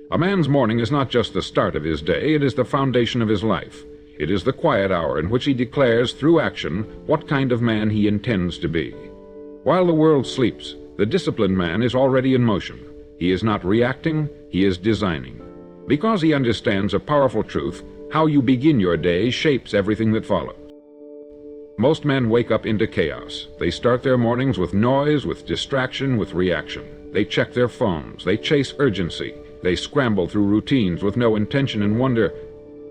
A man's morning is not just the start of his day, it is the foundation of his life. It is the quiet hour in which he declares through action what kind of man he intends to be. While the world sleeps, the disciplined man is already in motion. He is not reacting, he is designing. Because he understands a powerful truth, how you begin your day shapes everything that follows. Most men wake up into chaos. They start their mornings with noise, with distraction, with reaction. They check their phones, they chase urgency, they scramble through routines with no intention and wonder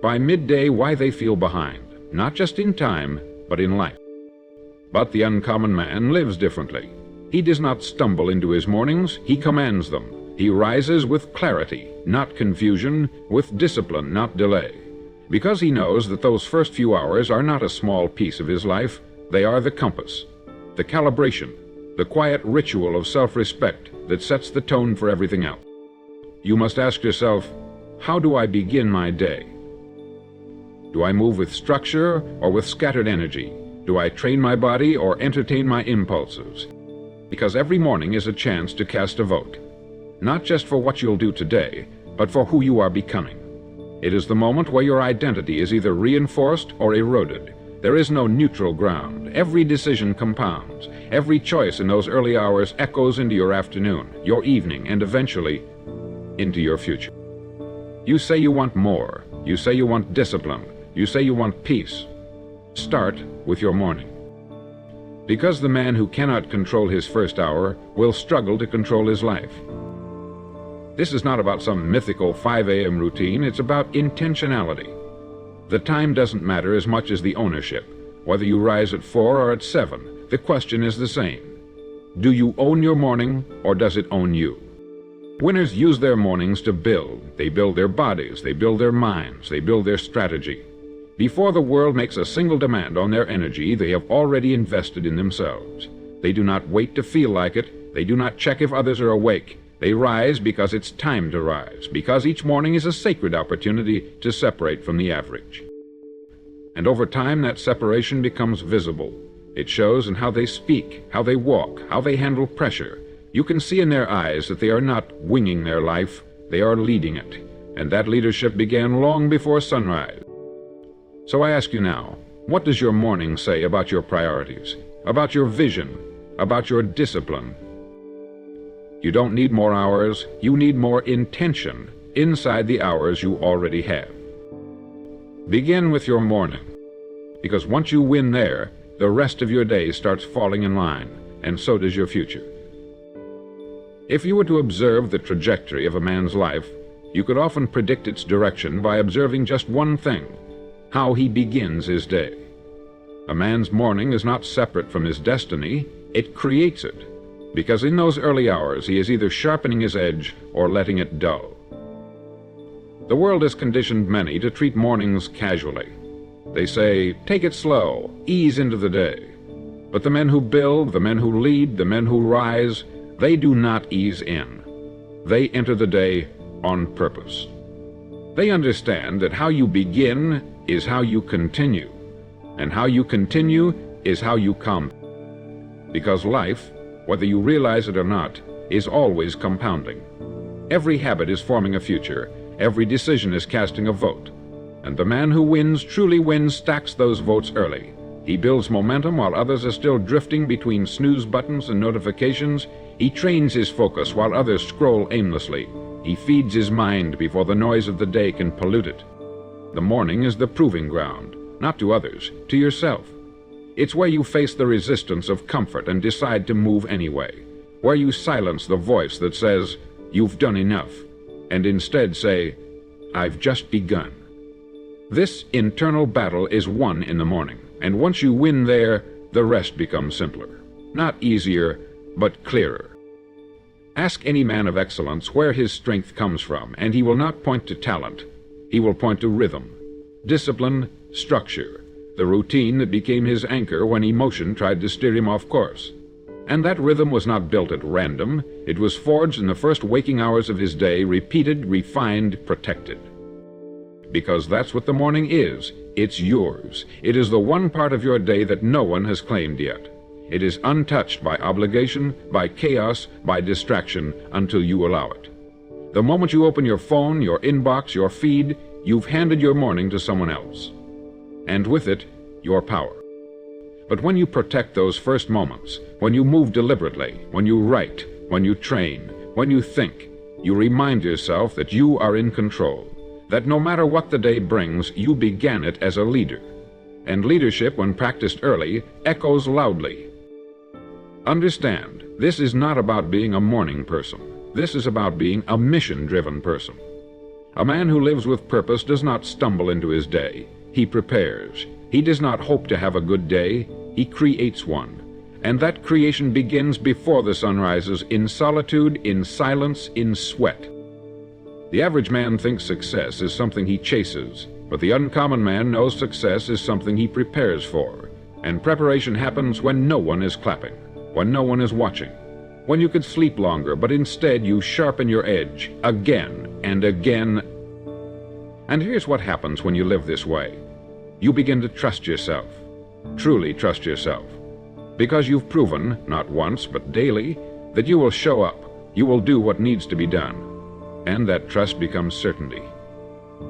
by midday why they feel behind, not just in time, but in life. But the uncommon man lives differently. He does not stumble into his mornings, he commands them. He rises with clarity, not confusion, with discipline, not delay. Because he knows that those first few hours are not a small piece of his life, they are the compass, the calibration, the quiet ritual of self-respect that sets the tone for everything else. You must ask yourself, how do I begin my day? Do I move with structure or with scattered energy? Do I train my body or entertain my impulses? Because every morning is a chance to cast a vote, not just for what you'll do today, but for who you are becoming. It is the moment where your identity is either reinforced or eroded. There is no neutral ground. Every decision compounds. Every choice in those early hours echoes into your afternoon, your evening, and eventually into your future. You say you want more. You say you want discipline. You say you want peace. Start with your morning. Because the man who cannot control his first hour will struggle to control his life. This is not about some mythical 5 a.m. routine, it's about intentionality. The time doesn't matter as much as the ownership. Whether you rise at 4 or at 7, the question is the same. Do you own your morning, or does it own you? Winners use their mornings to build. They build their bodies, they build their minds, they build their strategy. Before the world makes a single demand on their energy, they have already invested in themselves. They do not wait to feel like it. They do not check if others are awake. They rise because it's time to rise, because each morning is a sacred opportunity to separate from the average. And over time, that separation becomes visible. It shows in how they speak, how they walk, how they handle pressure. You can see in their eyes that they are not winging their life, they are leading it. And that leadership began long before sunrise. So I ask you now, what does your morning say about your priorities, about your vision, about your discipline? You don't need more hours, you need more intention inside the hours you already have. Begin with your morning, because once you win there, the rest of your day starts falling in line, and so does your future. If you were to observe the trajectory of a man's life, you could often predict its direction by observing just one thing: how he begins his day. A man's morning is not separate from his destiny, it creates it. Because in those early hours he is either sharpening his edge or letting it dull. The world has conditioned many to treat mornings casually. They say, take it slow, ease into the day. But the men who build, the men who lead, the men who rise, they do not ease in. They enter the day on purpose. They understand that how you begin is how you continue, and how you continue is how you come. Because life, whether you realize it or not, is always compounding. Every habit is forming a future, every decision is casting a vote. And the man who wins, truly wins, stacks those votes early. He builds momentum while others are still drifting between snooze buttons and notifications. He trains his focus while others scroll aimlessly. He feeds his mind before the noise of the day can pollute it. The morning is the proving ground, not to others, to yourself. It's where you face the resistance of comfort and decide to move anyway, where you silence the voice that says, you've done enough, and instead say, I've just begun. This internal battle is won in the morning, and once you win there, the rest becomes simpler. Not easier, but clearer. Ask any man of excellence where his strength comes from, and he will not point to talent. He will point to rhythm, discipline, structure, the routine that became his anchor when emotion tried to steer him off course. And that rhythm was not built at random. It was forged in the first waking hours of his day, repeated, refined, protected. Because that's what the morning is. It's yours. It is the one part of your day that no one has claimed yet. It is untouched by obligation, by chaos, by distraction, until you allow it. The moment you open your phone, your inbox, your feed, you've handed your morning to someone else. And with it, your power. But when you protect those first moments, when you move deliberately, when you write, when you train, when you think, you remind yourself that you are in control, that no matter what the day brings, you began it as a leader. And leadership, when practiced early, echoes loudly. Understand, this is not about being a morning person. This is about being a mission-driven person. A man who lives with purpose does not stumble into his day. He prepares. He does not hope to have a good day. He creates one. And that creation begins before the sun rises, in solitude, in silence, in sweat. The average man thinks success is something he chases, but the uncommon man knows success is something he prepares for. And preparation happens when no one is clapping, when no one is watching, when you could sleep longer, but instead you sharpen your edge again and again. And here's what happens when you live this way. You begin to trust yourself, truly trust yourself, because you've proven, not once but daily, that you will show up, you will do what needs to be done, and that trust becomes certainty.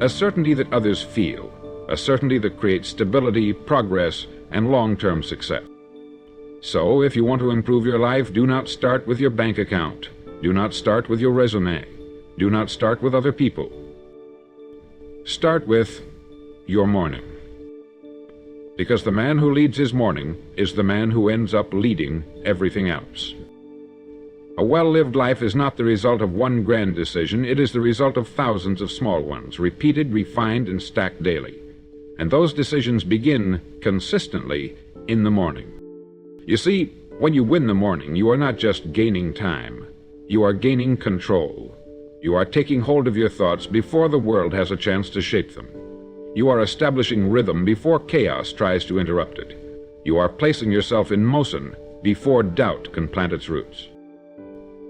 A certainty that others feel, a certainty that creates stability, progress, and long-term success. So, if you want to improve your life, do not start with your bank account. Do not start with your resume. Do not start with other people. Start with your morning. Because the man who leads his morning is the man who ends up leading everything else. A well-lived life is not the result of one grand decision, it is the result of thousands of small ones, repeated, refined, and stacked daily. And those decisions begin consistently in the morning. You see, when you win the morning, you are not just gaining time, you are gaining control. You are taking hold of your thoughts before the world has a chance to shape them. You are establishing rhythm before chaos tries to interrupt it. You are placing yourself in motion before doubt can plant its roots.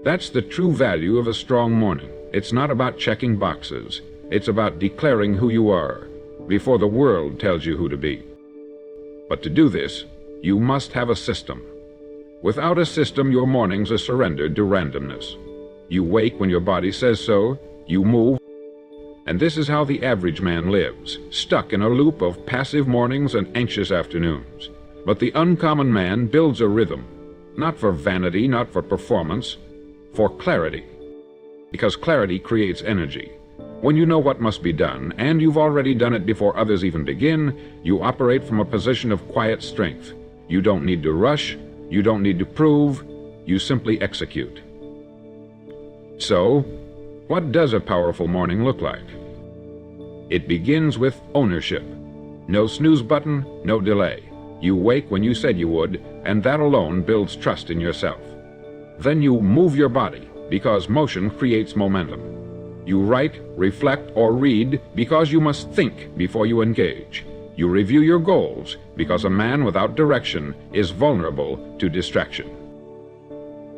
That's the true value of a strong morning. It's not about checking boxes. It's about declaring who you are before the world tells you who to be. But to do this, you must have a system. Without a system, your mornings are surrendered to randomness. You wake when your body says so, you move, and this is how the average man lives, stuck in a loop of passive mornings and anxious afternoons. But the uncommon man builds a rhythm, not for vanity, not for performance, for clarity. Because clarity creates energy. When you know what must be done, and you've already done it before others even begin, you operate from a position of quiet strength. You don't need to rush, you don't need to prove, you simply execute. So, what does a powerful morning look like? It begins with ownership. No snooze button, no delay. You wake when you said you would, and that alone builds trust in yourself. Then you move your body, because motion creates momentum. You write, reflect, or read because you must think before you engage. You review your goals because a man without direction is vulnerable to distraction.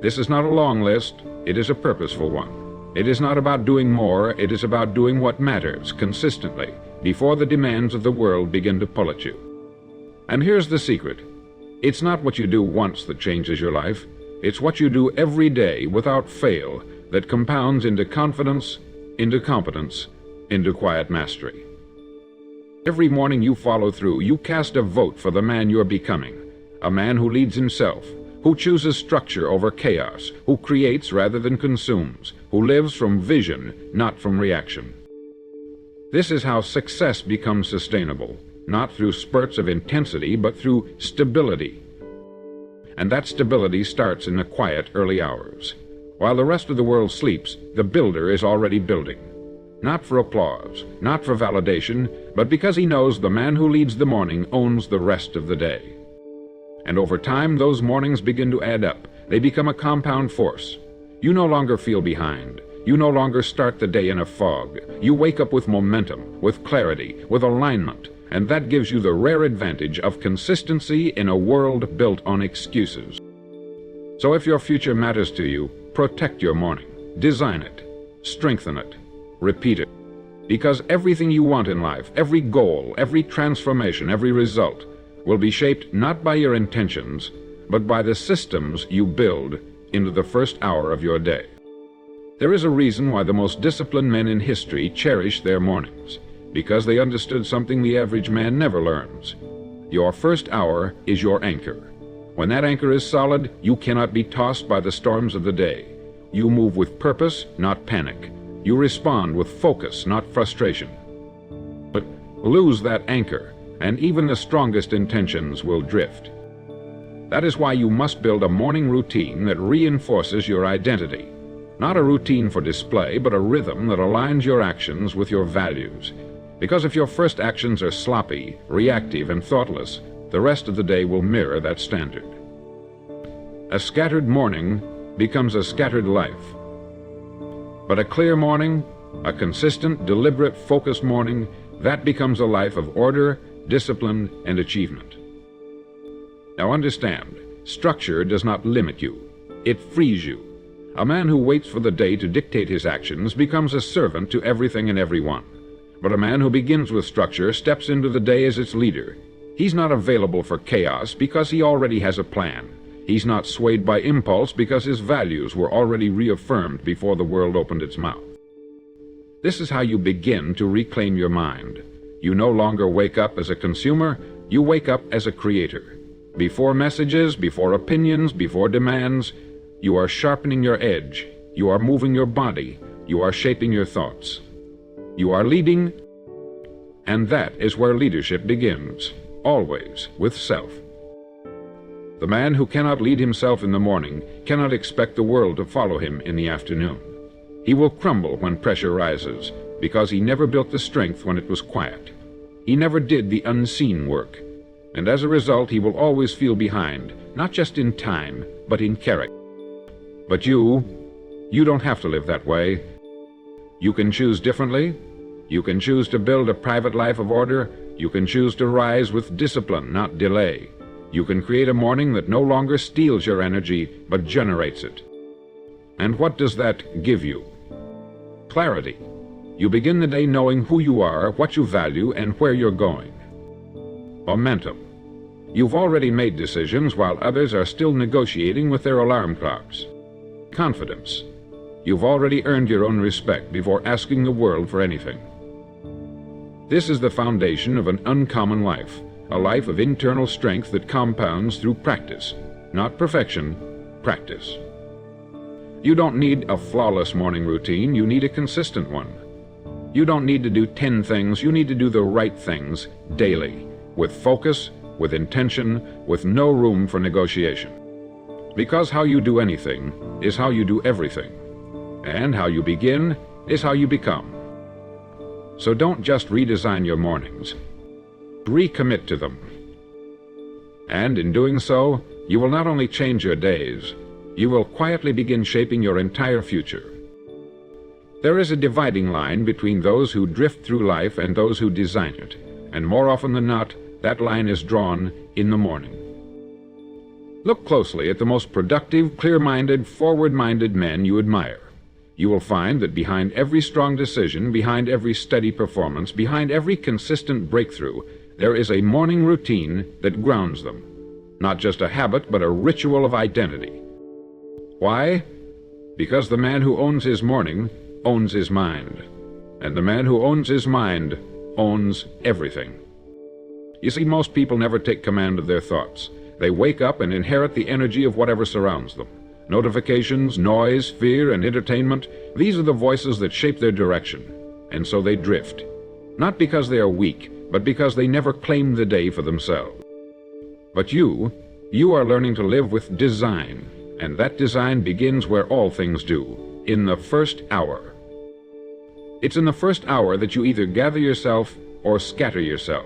This is not a long list, it is a purposeful one. It is not about doing more, it is about doing what matters consistently before the demands of the world begin to pull at you. And here's the secret. It's not what you do once that changes your life. It's what you do every day without fail that compounds into confidence, into competence, into quiet mastery. Every morning you follow through, you cast a vote for the man you're becoming, a man who leads himself, who chooses structure over chaos, who creates rather than consumes, who lives from vision, not from reaction. This is how success becomes sustainable, not through spurts of intensity, but through stability. And that stability starts in the quiet early hours. While the rest of the world sleeps, the builder is already building. Not for applause, not for validation, but because he knows the man who leads the morning owns the rest of the day. And over time, those mornings begin to add up. They become a compound force. You no longer feel behind. You no longer start the day in a fog. You wake up with momentum, with clarity, with alignment, and that gives you the rare advantage of consistency in a world built on excuses. So if your future matters to you, protect your morning. Design it. Strengthen it. Repeat it. Because everything you want in life, every goal, every transformation, every result, will be shaped not by your intentions, but by the systems you build into the first hour of your day. There is a reason why the most disciplined men in history cherish their mornings, because they understood something the average man never learns. Your first hour is your anchor. When that anchor is solid, you cannot be tossed by the storms of the day. You move with purpose, not panic. You respond with focus, not frustration. But lose that anchor, and even the strongest intentions will drift. That is why you must build a morning routine that reinforces your identity. Not a routine for display, but a rhythm that aligns your actions with your values. Because if your first actions are sloppy, reactive, and thoughtless, the rest of the day will mirror that standard. A scattered morning becomes a scattered life. But a clear morning, a consistent, deliberate, focused morning, that becomes a life of order, discipline, and achievement. Now understand, structure does not limit you. It frees you. A man who waits for the day to dictate his actions becomes a servant to everything and everyone. But a man who begins with structure steps into the day as its leader. He's not available for chaos because he already has a plan. He's not swayed by impulse because his values were already reaffirmed before the world opened its mouth. This is how you begin to reclaim your mind. You no longer wake up as a consumer, you wake up as a creator. Before messages, before opinions, before demands, you are sharpening your edge, you are moving your body, you are shaping your thoughts. You are leading, and that is where leadership begins, always with self. The man who cannot lead himself in the morning cannot expect the world to follow him in the afternoon. He will crumble when pressure rises, because he never built the strength when it was quiet. He never did the unseen work, and as a result he will always feel behind, not just in time, but in character. But you don't have to live that way. You can choose differently. You can choose to build a private life of order. You can choose to rise with discipline, not delay. You can create a morning that no longer steals your energy, but generates it. And what does that give you? Clarity. You begin the day knowing who you are, what you value, and where you're going. Momentum. You've already made decisions while others are still negotiating with their alarm clocks. Confidence. You've already earned your own respect before asking the world for anything. This is the foundation of an uncommon life, a life of internal strength that compounds through practice. Not perfection, practice. You don't need a flawless morning routine, you need a consistent one. You don't need to do 10 things, you need to do the right things daily, with focus, with intention, with no room for negotiation. Because how you do anything is how you do everything, and how you begin is how you become. So don't just redesign your mornings. Recommit to them. And in doing so, you will not only change your days, you will quietly begin shaping your entire future. There is a dividing line between those who drift through life and those who design it, and more often than not, that line is drawn in the morning. Look closely at the most productive, clear-minded, forward-minded men you admire. You will find that behind every strong decision, behind every steady performance, behind every consistent breakthrough, there is a morning routine that grounds them. Not just a habit, but a ritual of identity. Why? Because the man who owns his morning owns his mind. And the man who owns his mind owns everything. You see, most people never take command of their thoughts. They wake up and inherit the energy of whatever surrounds them. Notifications, noise, fear, and entertainment, these are the voices that shape their direction. And so they drift. Not because they are weak, but because they never claim the day for themselves. But you are learning to live with design, and that design begins where all things do, in the first hour. It's in the first hour that you either gather yourself or scatter yourself.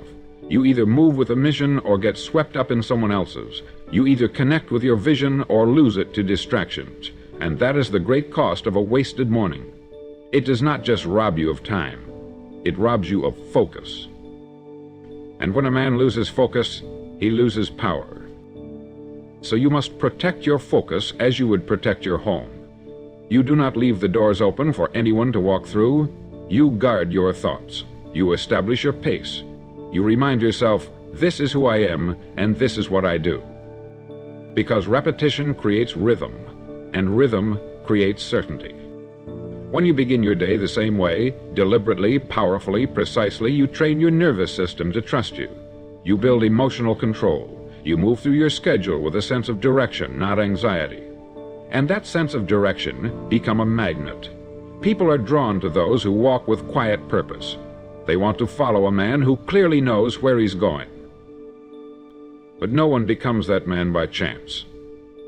You either move with a mission or get swept up in someone else's. You either connect with your vision or lose it to distractions. And that is the great cost of a wasted morning. It does not just rob you of time. It robs you of focus. And when a man loses focus, he loses power. So you must protect your focus as you would protect your home. You do not leave the doors open for anyone to walk through. You guard your thoughts. You establish your pace. You remind yourself, this is who I am, and this is what I do. Because repetition creates rhythm, and rhythm creates certainty. When you begin your day the same way, deliberately, powerfully, precisely, you train your nervous system to trust you. You build emotional control. You move through your schedule with a sense of direction, not anxiety. And that sense of direction becomes a magnet. People are drawn to those who walk with quiet purpose. They want to follow a man who clearly knows where he's going. But no one becomes that man by chance.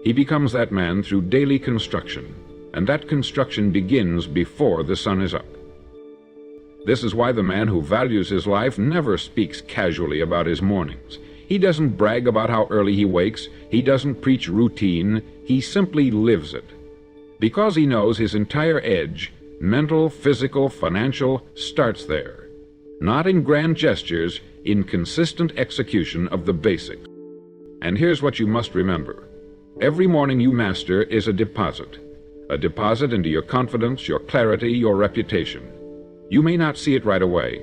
He becomes that man through daily construction, and that construction begins before the sun is up. This is why the man who values his life never speaks casually about his mornings. He doesn't brag about how early he wakes. He doesn't preach routine. He simply lives it. Because he knows his entire edge, mental, physical, financial, starts there. Not in grand gestures, in consistent execution of the basics. And here's what you must remember. Every morning you master is a deposit into your confidence, your clarity, your reputation. You may not see it right away,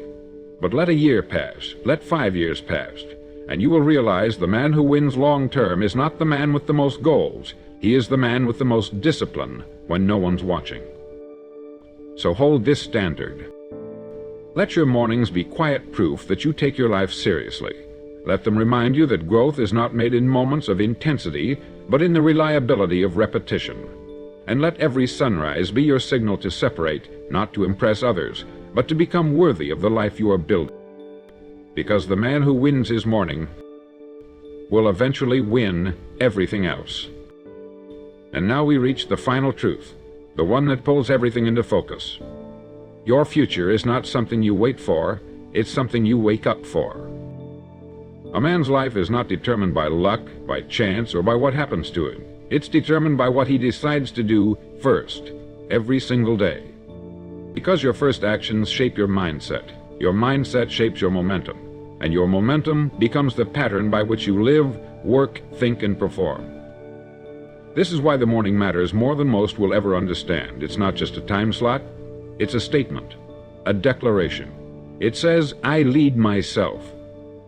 but let a year pass, let 5 years pass, and you will realize the man who wins long-term is not the man with the most goals. He is the man with the most discipline when no one's watching. So hold this standard. Let your mornings be quiet proof that you take your life seriously. Let them remind you that growth is not made in moments of intensity, but in the reliability of repetition. And let every sunrise be your signal to separate, not to impress others, but to become worthy of the life you are building. Because the man who wins his morning will eventually win everything else. And now we reach the final truth, the one that pulls everything into focus. Your future is not something you wait for, it's something you wake up for. A man's life is not determined by luck, by chance, or by what happens to him. It's determined by what he decides to do first, every single day. Because your first actions shape your mindset shapes your momentum, and your momentum becomes the pattern by which you live, work, think, and perform. This is why the morning matters more than most will ever understand. It's not just a time slot, it's a statement, a declaration. It says, I lead myself.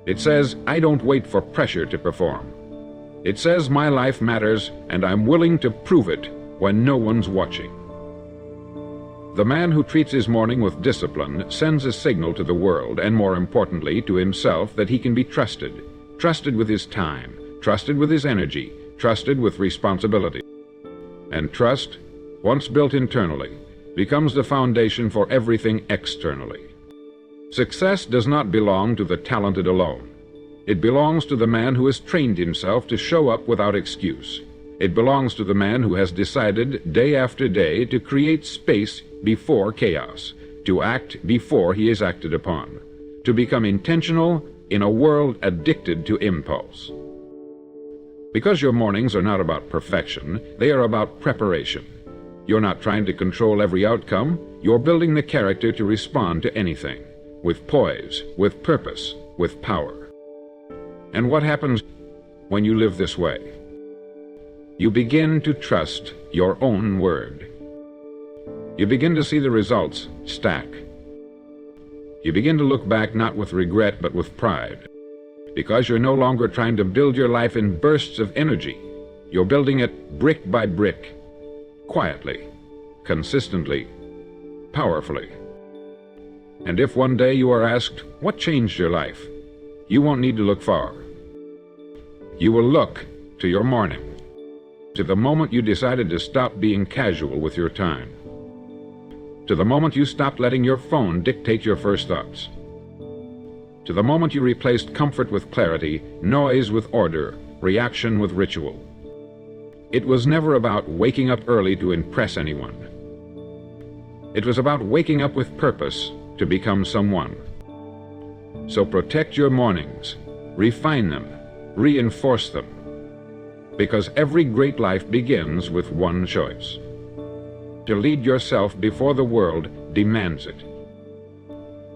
It says, I don't wait for pressure to perform. It says my life matters, and I'm willing to prove it when no one's watching. The man who treats his morning with discipline sends a signal to the world, and more importantly to himself, that he can be trusted. Trusted with his time, trusted with his energy, trusted with responsibility. And trust, once built internally, becomes the foundation for everything externally. Success does not belong to the talented alone. It belongs to the man who has trained himself to show up without excuse. It belongs to the man who has decided day after day to create space before chaos, to act before he is acted upon, to become intentional in a world addicted to impulse. Because your mornings are not about perfection, they are about preparation. You're not trying to control every outcome, you're building the character to respond to anything, with poise, with purpose, with power. And what happens when you live this way? You begin to trust your own word. You begin to see the results stack. You begin to look back not with regret but with pride, because you're no longer trying to build your life in bursts of energy. You're building it brick by brick, quietly, consistently, powerfully. And if one day you are asked, what changed your life? You won't need to look far. You will look to your morning, to the moment you decided to stop being casual with your time, to the moment you stopped letting your phone dictate your first thoughts, to the moment you replaced comfort with clarity, noise with order, reaction with ritual. It was never about waking up early to impress anyone. It was about waking up with purpose to become someone. So protect your mornings, refine them, reinforce them, because every great life begins with one choice. To lead yourself before the world demands it.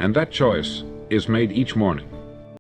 And that choice is made each morning.